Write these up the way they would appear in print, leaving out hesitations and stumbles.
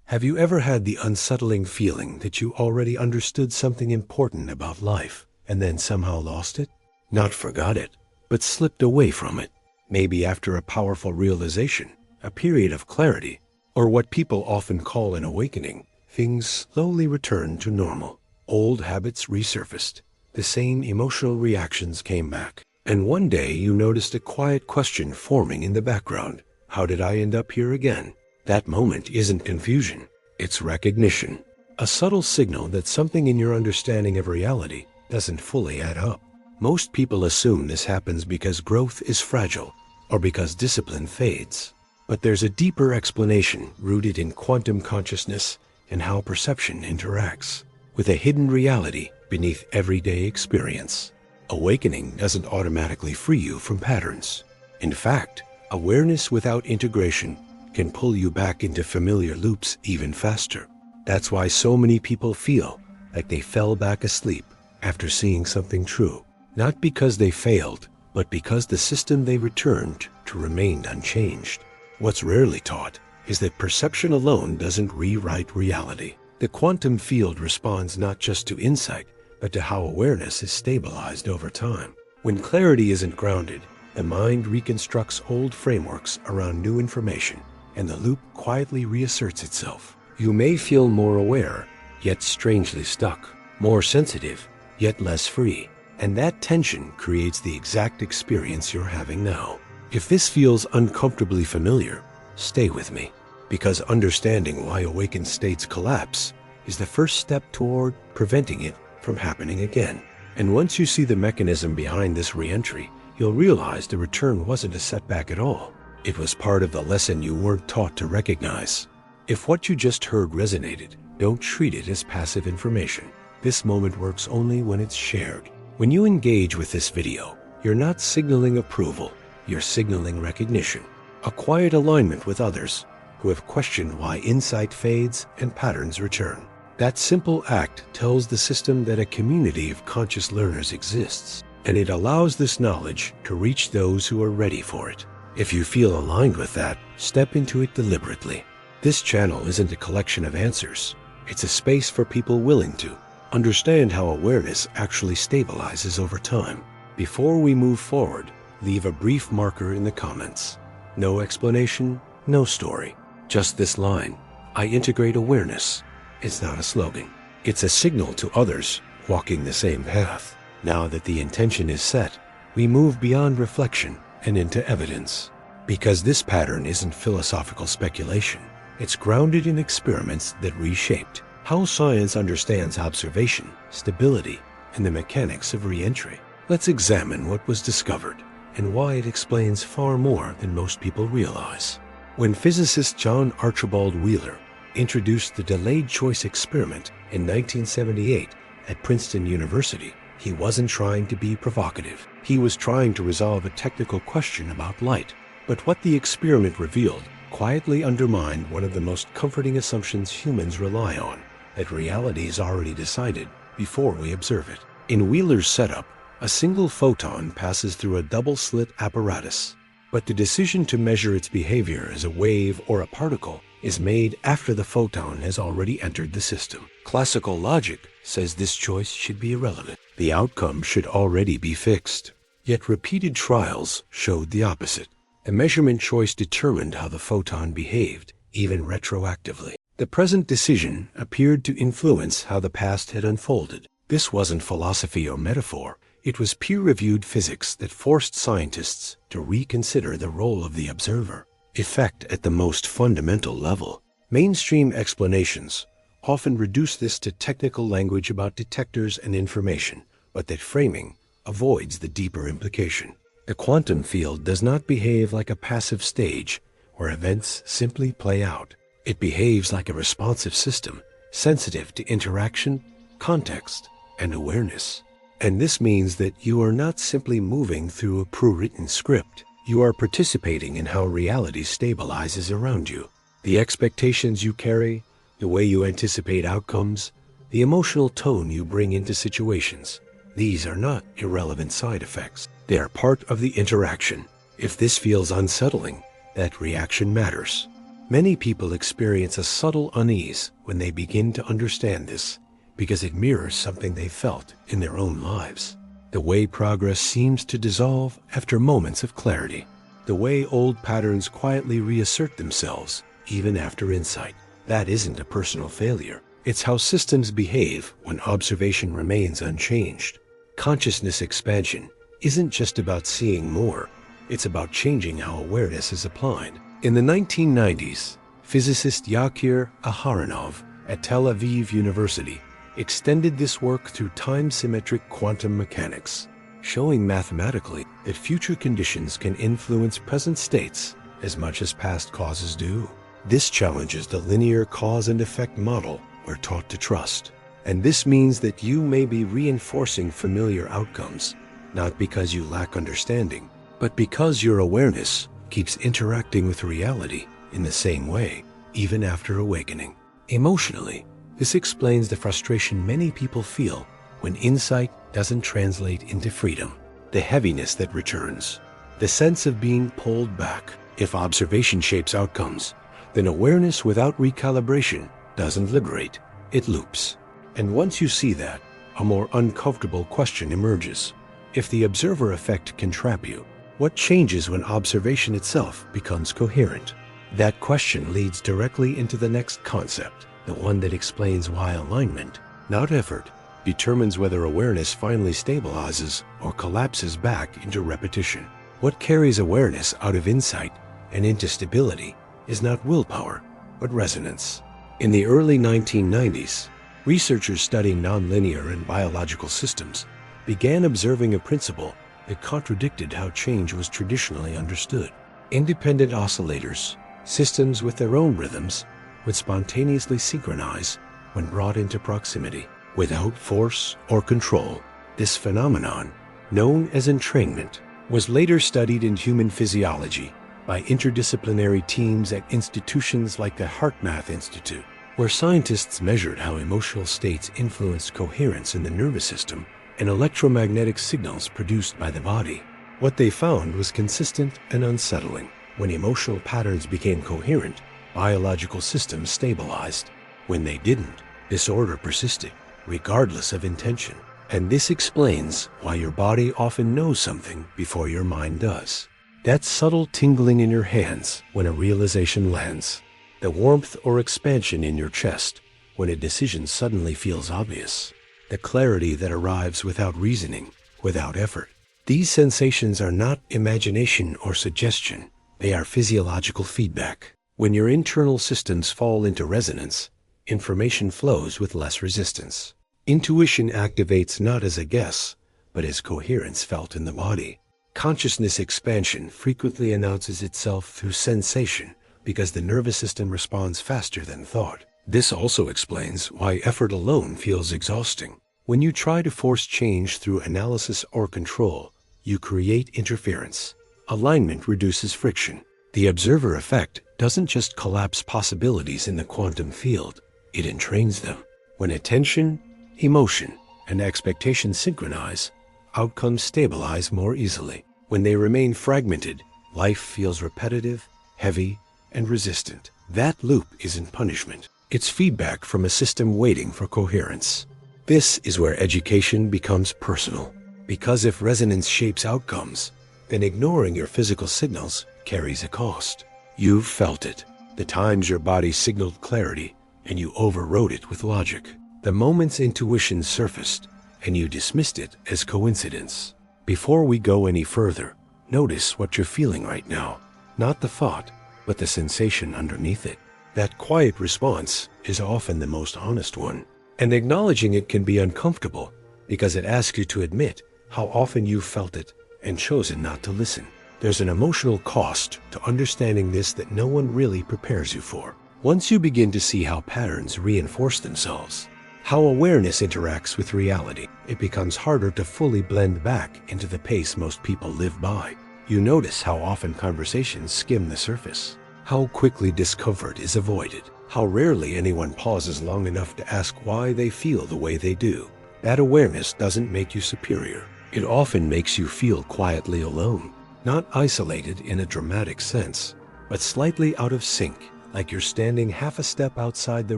Have you ever had the unsettling feeling that you already understood something important about life and then somehow lost it? Not forgot it, but slipped away from it. Maybe after a powerful realization, a period of clarity, or what people often call an awakening, things slowly returned to normal. Old habits resurfaced. The same emotional reactions came back. And one day you noticed a quiet question forming in the background. How did I end up here again? That moment isn't confusion, it's recognition. A subtle signal that something in your understanding of reality doesn't fully add up. Most people assume this happens because growth is fragile or because discipline fades. But there's a deeper explanation rooted in quantum consciousness and how perception interacts with a hidden reality beneath everyday experience. Awakening doesn't automatically free you from patterns. In fact, awareness without integration can pull you back into familiar loops even faster. That's why so many people feel like they fell back asleep after seeing something true. Not because they failed, but because the system they returned to remained unchanged. What's rarely taught is that perception alone doesn't rewrite reality. The quantum field responds not just to insight, but to how awareness is stabilized over time. When clarity isn't grounded, the mind reconstructs old frameworks around new information, and the loop quietly reasserts itself. You may feel more aware, yet strangely stuck, more sensitive, yet less free, and that tension creates the exact experience you're having now. If this feels uncomfortably familiar, stay with me, because understanding why awakened states collapse is the first step toward preventing it from happening again. And once you see the mechanism behind this re-entry, you'll realize the return wasn't a setback at all. It was part of the lesson you weren't taught to recognize. If what you just heard resonated, don't treat it as passive information. This moment works only when it's shared. When you engage with this video, you're not signaling approval, you're signaling recognition, a quiet alignment with others who have questioned why insight fades and patterns return. That simple act tells the system that a community of conscious learners exists, and it allows this knowledge to reach those who are ready for it. If you feel aligned with that, step into it deliberately. This channel isn't a collection of answers. It's a space for people willing to understand how awareness actually stabilizes over time. Before we move forward, leave a brief marker in the comments. No explanation, no story. Just this line: I integrate awareness. It's not a slogan. It's a signal to others walking the same path. Now that the intention is set, we move beyond reflection and into evidence. Because this pattern isn't philosophical speculation. It's grounded in experiments that reshaped how science understands observation, stability, and the mechanics of re-entry. Let's examine what was discovered and why it explains far more than most people realize. When physicist John Archibald Wheeler introduced the delayed choice experiment in 1978 at Princeton University, he wasn't trying to be provocative. He was trying to resolve a technical question about light. But what the experiment revealed quietly undermined one of the most comforting assumptions humans rely on, that reality is already decided before we observe it. In Wheeler's setup, a single photon passes through a double-slit apparatus, but the decision to measure its behavior as a wave or a particle is made after the photon has already entered the system. Classical logic says this choice should be irrelevant. The outcome should already be fixed. Yet repeated trials showed the opposite. A measurement choice determined how the photon behaved, even retroactively. The present decision appeared to influence how the past had unfolded. This wasn't philosophy or metaphor. It was peer-reviewed physics that forced scientists to reconsider the role of the observer. Effect at the most fundamental level. Mainstream explanations often reduce this to technical language about detectors and information, but that framing avoids the deeper implication. The quantum field does not behave like a passive stage where events simply play out. It behaves like a responsive system, sensitive to interaction, context, and awareness. And this means that you are not simply moving through a pre-written script. You are participating in how reality stabilizes around you. The expectations you carry, the way you anticipate outcomes, the emotional tone you bring into situations. These are not irrelevant side effects. They are part of the interaction. If this feels unsettling, that reaction matters. Many people experience a subtle unease when they begin to understand this, because it mirrors something they felt in their own lives. The way progress seems to dissolve after moments of clarity. The way old patterns quietly reassert themselves, even after insight. That isn't a personal failure. It's how systems behave when observation remains unchanged. Consciousness expansion isn't just about seeing more. It's about changing how awareness is applied. In the 1990s, physicist Yakir Aharonov at Tel Aviv University extended this work through time-symmetric quantum mechanics, showing mathematically that future conditions can influence present states as much as past causes do. This challenges the linear cause and effect model we're taught to trust. And this means that you may be reinforcing familiar outcomes, not because you lack understanding, but because your awareness keeps interacting with reality in the same way, even after awakening. Emotionally, this explains the frustration many people feel when insight doesn't translate into freedom, the heaviness that returns, the sense of being pulled back. If observation shapes outcomes, then awareness without recalibration doesn't liberate, it loops. And once you see that, a more uncomfortable question emerges. If the observer effect can trap you, what changes when observation itself becomes coherent? That question leads directly into the next concept, the one that explains why alignment, not effort, determines whether awareness finally stabilizes or collapses back into repetition. What carries awareness out of insight and into stability is not willpower, but resonance. In the early 1990s, researchers studying nonlinear and biological systems began observing a principle that contradicted how change was traditionally understood. Independent oscillators, systems with their own rhythms, would spontaneously synchronize when brought into proximity, without force or control. This phenomenon, known as entrainment, was later studied in human physiology by interdisciplinary teams at institutions like the HeartMath Institute, where scientists measured how emotional states influenced coherence in the nervous system and electromagnetic signals produced by the body. What they found was consistent and unsettling. When emotional patterns became coherent, biological systems stabilized. When they didn't, disorder persisted, regardless of intention. And this explains why your body often knows something before your mind does. That subtle tingling in your hands when a realization lands. The warmth or expansion in your chest when a decision suddenly feels obvious. The clarity that arrives without reasoning, without effort. These sensations are not imagination or suggestion. They are physiological feedback. When your internal systems fall into resonance, information flows with less resistance. Intuition activates not as a guess, but as coherence felt in the body. Consciousness expansion frequently announces itself through sensation because the nervous system responds faster than thought. This also explains why effort alone feels exhausting. When you try to force change through analysis or control, you create interference. Alignment reduces friction. The observer effect doesn't just collapse possibilities in the quantum field, it entrains them. When attention, emotion, and expectation synchronize, outcomes stabilize more easily. When they remain fragmented, life feels repetitive, heavy, and resistant. That loop isn't punishment. It's feedback from a system waiting for coherence. This is where education becomes personal. Because if resonance shapes outcomes, then ignoring your physical signals carries a cost. You've felt it. The times your body signaled clarity and you overrode it with logic. The moments intuition surfaced and you dismissed it as coincidence. Before we go any further, notice what you're feeling right now. Not the thought, but the sensation underneath it. That quiet response is often the most honest one. And acknowledging it can be uncomfortable because it asks you to admit how often you've felt it and chosen not to listen. There's an emotional cost to understanding this that no one really prepares you for. Once you begin to see how patterns reinforce themselves, how awareness interacts with reality, it becomes harder to fully blend back into the pace most people live by. You notice how often conversations skim the surface, how quickly discomfort is avoided, how rarely anyone pauses long enough to ask why they feel the way they do. That awareness doesn't make you superior. It often makes you feel quietly alone, not isolated in a dramatic sense, but slightly out of sync like you're standing half a step outside the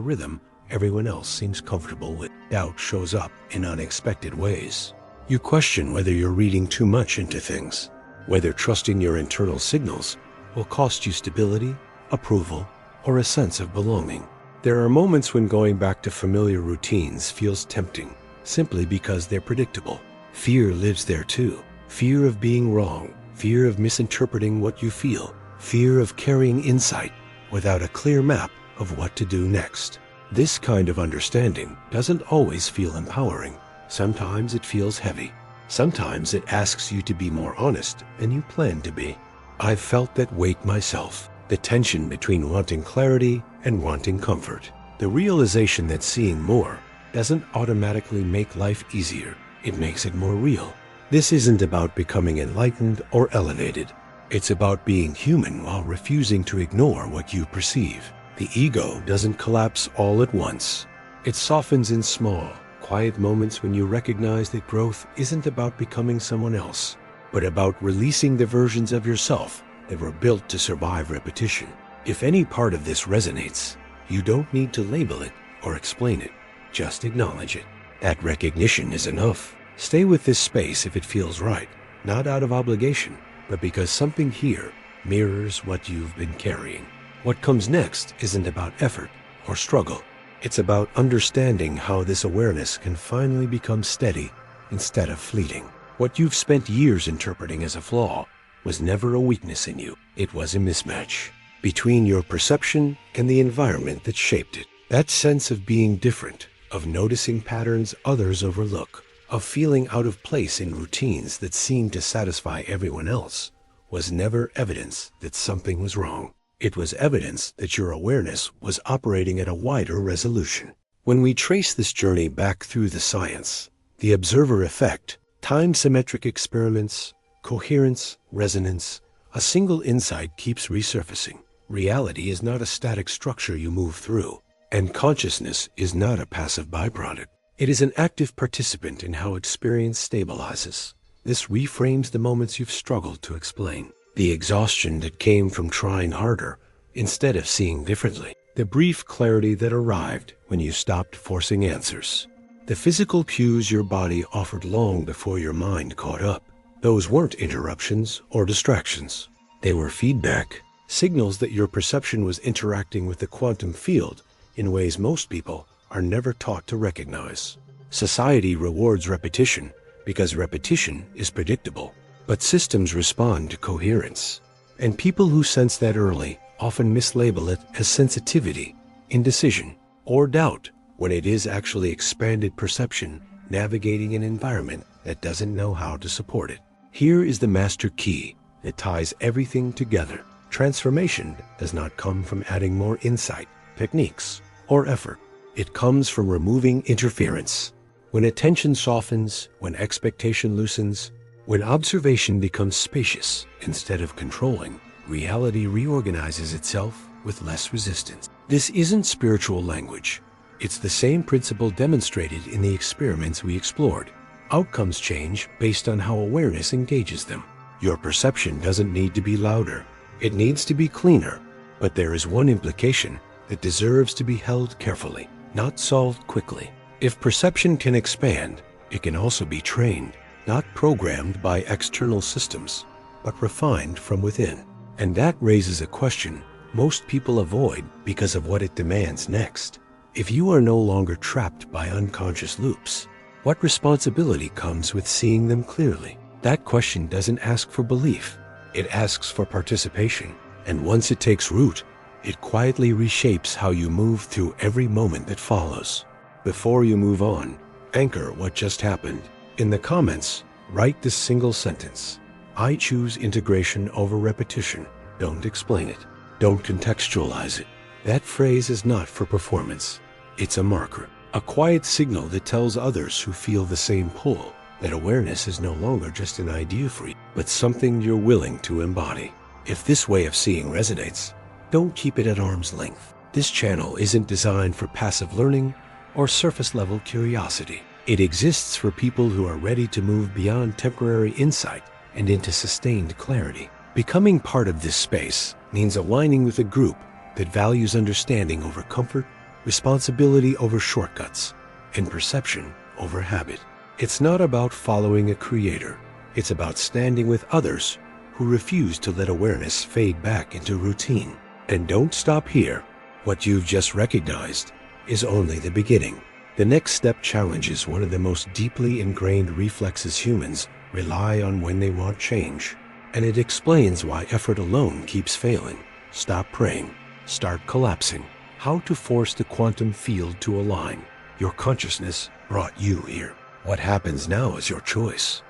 rhythm everyone else seems comfortable with. Doubt shows up in unexpected ways. You question whether you're reading too much into things, whether trusting your internal signals will cost you stability, approval, or a sense of belonging. There are moments when going back to familiar routines feels tempting, simply because they're predictable. Fear lives there too. Fear of being wrong, fear of misinterpreting what you feel, fear of carrying insight without a clear map of what to do next. This kind of understanding doesn't always feel empowering. Sometimes it feels heavy. Sometimes it asks you to be more honest than you planned to be. I've felt that weight myself, the tension between wanting clarity and wanting comfort. The realization that seeing more doesn't automatically make life easier. It makes it more real. This isn't about becoming enlightened or elevated. It's about being human while refusing to ignore what you perceive. The ego doesn't collapse all at once. It softens in small, quiet moments when you recognize that growth isn't about becoming someone else, but about releasing the versions of yourself that were built to survive repetition. If any part of this resonates, you don't need to label it or explain it. Just acknowledge it. That recognition is enough. Stay with this space if it feels right, not out of obligation, but because something here mirrors what you've been carrying. What comes next isn't about effort or struggle. It's about understanding how this awareness can finally become steady instead of fleeting. What you've spent years interpreting as a flaw was never a weakness in you. It was a mismatch between your perception and the environment that shaped it. That sense of being different, of noticing patterns others overlook, of feeling out of place in routines that seem to satisfy everyone else, was never evidence that something was wrong. It was evidence that your awareness was operating at a wider resolution. When we trace this journey back through the science, the observer effect, time-symmetric experiments, coherence, resonance, a single insight keeps resurfacing. Reality is not a static structure you move through, and consciousness is not a passive byproduct. It is an active participant in how experience stabilizes. This reframes the moments you've struggled to explain. The exhaustion that came from trying harder instead of seeing differently. The brief clarity that arrived when you stopped forcing answers. The physical cues your body offered long before your mind caught up. Those weren't interruptions or distractions. They were feedback, signals that your perception was interacting with the quantum field in ways most people are never taught to recognize. Society rewards repetition because repetition is predictable. But systems respond to coherence, and people who sense that early often mislabel it as sensitivity, indecision, or doubt, when it is actually expanded perception navigating an environment that doesn't know how to support it. Here is the master key that ties everything together. Transformation does not come from adding more insight, techniques, or effort. It comes from removing interference. When attention softens, when expectation loosens, when observation becomes spacious instead of controlling, reality reorganizes itself with less resistance. This isn't spiritual language. It's the same principle demonstrated in the experiments we explored. Outcomes change based on how awareness engages them. Your perception doesn't need to be louder. It needs to be cleaner. But there is one implication that deserves to be held carefully, not solved quickly. If perception can expand, it can also be trained. Not programmed by external systems, but refined from within. And that raises a question most people avoid because of what it demands next. If you are no longer trapped by unconscious loops, what responsibility comes with seeing them clearly? That question doesn't ask for belief. It asks for participation. And once it takes root, it quietly reshapes how you move through every moment that follows. Before you move on, anchor what just happened. In the comments, write this single sentence. I choose integration over repetition. Don't explain it. Don't contextualize it. That phrase is not for performance. It's a marker, a quiet signal that tells others who feel the same pull that awareness is no longer just an idea for you, but something you're willing to embody. If this way of seeing resonates, don't keep it at arm's length. This channel isn't designed for passive learning or surface-level curiosity. It exists for people who are ready to move beyond temporary insight and into sustained clarity. Becoming part of this space means aligning with a group that values understanding over comfort, responsibility over shortcuts, and perception over habit. It's not about following a creator. It's about standing with others who refuse to let awareness fade back into routine. And don't stop here. What you've just recognized is only the beginning. The next step challenges one of the most deeply ingrained reflexes humans rely on when they want change. And it explains why effort alone keeps failing. Stop praying. Start collapsing. How to force the quantum field to align. Your consciousness brought you here. What happens now is your choice.